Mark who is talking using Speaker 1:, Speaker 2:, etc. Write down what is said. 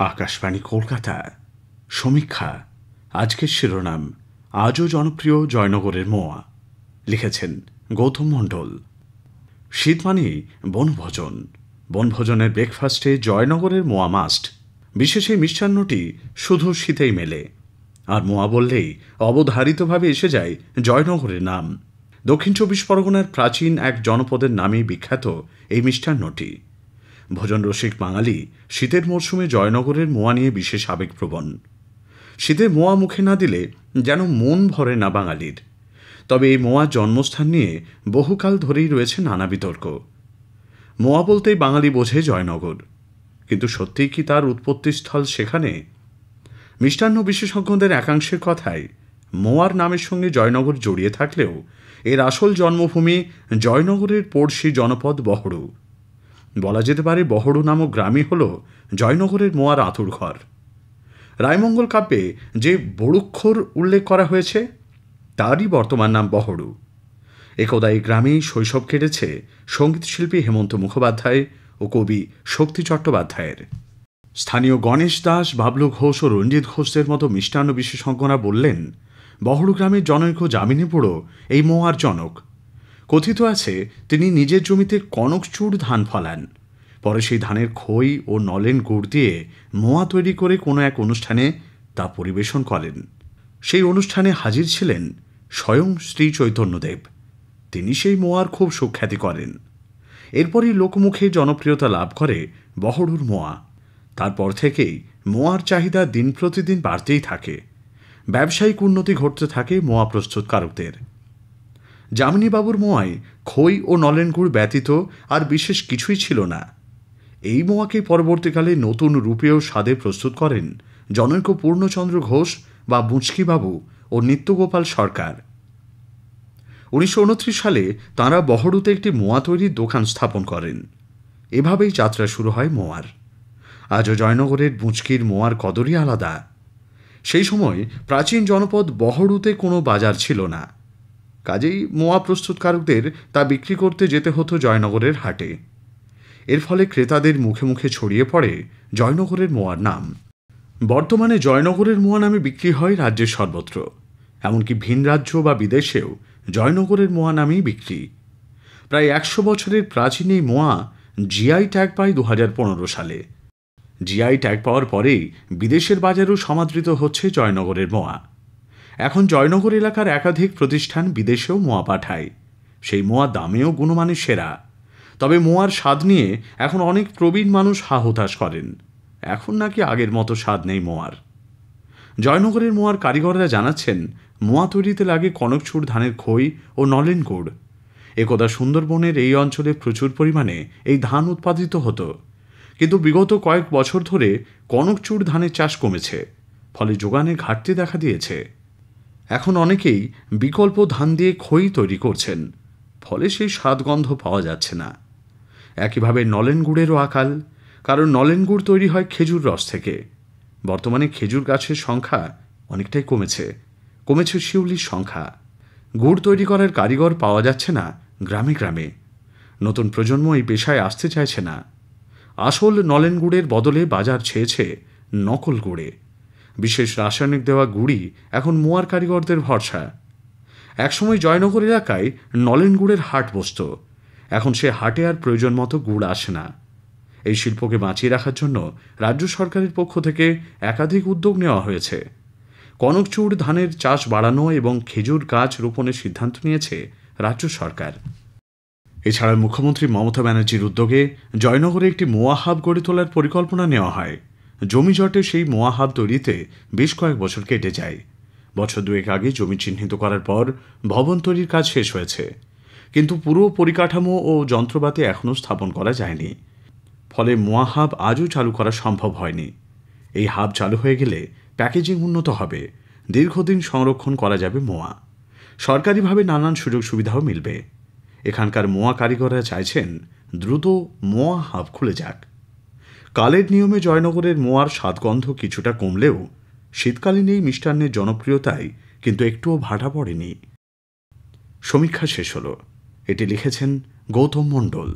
Speaker 1: আকাশবাণী কলকাতা সমীক্ষা আজকের শিরোনাম আজও জনপ্রিয় জয়নগরের মোয়া। লিখেছেন গৌতম মণ্ডল। শীত মানেই বনভোজন। বনভোজনের ব্রেকফাস্টে জয়নগরের মোয়া মাস্ট। বিশেষ এই মিষ্টান্নটি শুধু শীতেই মেলে, আর মোয়া বললেই অবধারিতভাবে এসে যায় জয়নগরের নাম। দক্ষিণ চব্বিশ পরগনার প্রাচীন এক জনপদের নামেই বিখ্যাত এই মিষ্টান্নটি। ভোজন রসিক বাঙালি শীতের মরশুমে জয়নগরের মোয়া নিয়ে বিশেষ আবেগপ্রবণ। শীতে মোয়া মুখে না দিলে যেন মন ভরে না বাঙালির। তবে এই মোয়ার জন্মস্থান নিয়ে বহুকাল ধরেই রয়েছে নানা বিতর্ক। মোয়া বলতেই বাঙালি বোঝে জয়নগর, কিন্তু সত্যিই কি তার উৎপত্তিস্থল সেখানে? মিষ্টান্ন বিশেষজ্ঞদের একাংশের কথায় মোয়ার নামের সঙ্গে জয়নগর জড়িয়ে থাকলেও এর আসল জন্মভূমি জয়নগরের পড়শি জনপদ বহড়ু। বলা যেতে পারে বহড়ু নামক গ্রামই হল জয়নগরের মোয়ার আঁতুড়ঘর। রায়মঙ্গল কাব্যে যে বড়ুক্ষর উল্লেখ করা হয়েছে তারই বর্তমান নাম বহড়ু। একদা এই গ্রামেই শৈশব কেটেছে সঙ্গীতশিল্পী হেমন্ত মুখোপাধ্যায় ও কবি শক্তি চট্টোপাধ্যায়ের। স্থানীয় গণেশ দাস, বাবলু ঘোষ ও রঞ্জিত ঘোষদের মতো মিষ্টান্ন বিশেষজ্ঞরা বললেন, বহড়ু গ্রামের জনৈক যামিনী বুড়ো এই মোয়ার জনক। কথিত আছে তিনি নিজের জমিতে কনকচুর ধান ফলান, পরে সেই ধানের খই ও নলেন গুড় দিয়ে মোয়া তৈরি করে কোনো এক অনুষ্ঠানে তা পরিবেশন করেন। সেই অনুষ্ঠানে হাজির ছিলেন স্বয়ং শ্রী চৈতন্যদেব। তিনি সেই মোয়ার খুব সুখ্যাতি করেন। এরপরই লোকমুখে জনপ্রিয়তা লাভ করে বহড়ুর মোয়া। তারপর থেকেই মোয়ার চাহিদা দিন প্রতিদিন বাড়তেই থাকে। ব্যবসায়িক উন্নতি ঘটতে থাকে মোয়া প্রস্তুতকারকদের। যামিনীবাবুর মোয়ায় খই ও নলেন গুড় ব্যতীত আর বিশেষ কিছুই ছিল না। এই মোয়াকে পরবর্তীকালে নতুন রূপেও স্বাদে প্রস্তুত করেন জনৈক পূর্ণচন্দ্র ঘোষ বা বুঁচকিবাবু ও নিত্যগোপাল সরকার। 1929 সালে তাঁরা বহড়ুতে একটি মোয়া তৈরির দোকান স্থাপন করেন। এভাবেই যাত্রা শুরু হয় মোয়ার। আজও জয়নগরের বুঁচকির মোয়ার কদরই আলাদা। সেই সময় প্রাচীন জনপদ বহড়ুতে কোনো বাজার ছিল না, কাজেই মোয়া প্রস্তুতকারকদের তা বিক্রি করতে যেতে হতো জয়নগরের হাটে। এর ফলে ক্রেতাদের মুখে মুখে ছড়িয়ে পড়ে জয়নগরের মোয়ার নাম। বর্তমানে জয়নগরের মোয়া নামে বিক্রি হয় রাজ্যের সর্বত্র, এমনকি ভিন রাজ্য বা বিদেশেও জয়নগরের মোয়া নামেই বিক্রি। প্রায় 100 বছরের প্রাচীন এই মোয়া জিআই ট্যাগ পায় 2015 সালে। জিআই ট্যাগ পাওয়ার পরেই বিদেশের বাজারেও সমাদৃত হচ্ছে জয়নগরের মোয়া। এখন জয়নগর এলাকার একাধিক প্রতিষ্ঠান বিদেশেও মোয়া পাঠায়। সেই মোয়া দামেও গুণমানের সেরা। তবে মোয়ার স্বাদ নিয়ে এখন অনেক প্রবীণ মানুষ হা হুতাশ করেন। এখন নাকি আগের মতো স্বাদ নেই মোয়ার। জয়নগরের মোয়ার কারিগররা জানাচ্ছেন, মোয়া তৈরিতে লাগে কনকচুর ধানের খই ও নলেন গুড়। একদা সুন্দরবনের এই অঞ্চলে প্রচুর পরিমাণে এই ধান উৎপাদিত হতো, কিন্তু বিগত কয়েক বছর ধরে কনকচুর ধানের চাষ কমেছে, ফলে যোগানে ঘাটতি দেখা দিয়েছে। এখন অনেকেই বিকল্প ধান দিয়ে খই তৈরি করছেন, ফলে সেই স্বাদগন্ধ পাওয়া যাচ্ছে না। একইভাবে নলেন গুড়েরও আকাল, কারণ নলেন গুড় তৈরি হয় খেজুর রস থেকে। বর্তমানে খেজুর গাছের সংখ্যা অনেকটাই কমেছে শিউলির সংখ্যা। গুড় তৈরি করার কারিগর পাওয়া যাচ্ছে না গ্রামে গ্রামে। নতুন প্রজন্ম এই পেশায় আসতে চাইছে না। আসল নলেন গুড়ের বদলে বাজার ছেয়েছে নকল গুড়ে। বিশেষ রাসায়নিক দেওয়া গুড়ই এখন মোয়ার কারিগরদের ভরসা। একসময় জয়নগর এলাকায় নলেন গুড়ের হাট বসত, এখন সে হাটে আর প্রয়োজন মতো গুড় আসে না। এই শিল্পকে বাঁচিয়ে রাখার জন্য রাজ্য সরকারের পক্ষ থেকে একাধিক উদ্যোগ নেওয়া হয়েছে। কনকচুর ধানের চাষ বাড়ানো এবং খেজুর গাছ রোপণের সিদ্ধান্ত নিয়েছে রাজ্য সরকার। এছাড়া মুখ্যমন্ত্রী মমতা ব্যানার্জির উদ্যোগে জয়নগরে একটি মোয়া হাব গড়ে তোলার পরিকল্পনা নেওয়া হয়। জমি জটে সেই মোয়া হাব তৈরিতে বেশ কয়েক বছর কেটে যায়। বছর দুয়েক আগে জমি চিহ্নিত করার পর ভবন তৈরির কাজ শেষ হয়েছে, কিন্তু পুরো পরিকাঠামো ও যন্ত্রপাতি এখনও স্থাপন করা যায়নি। ফলে মোয়া হাব আজও চালু করা সম্ভব হয়নি। এই হাব চালু হয়ে গেলে প্যাকেজিং উন্নত হবে, দীর্ঘদিন সংরক্ষণ করা যাবে মোয়া। সরকারিভাবে নানান সুযোগ সুবিধাও মিলবে। এখানকার মোয়া কারিগররা চাইছেন দ্রুত মোয়া হাব খুলে যাক। কালের নিয়মে জয়নগরের মোয়ার স্বাদগন্ধ কিছুটা কমলেও শীতকালীন এই মিষ্টান্নের জনপ্রিয়তায় কিন্তু একটুও ভাটা পড়েনি। সমীক্ষা শেষ হল। এটি লিখেছেন গৌতম মণ্ডল।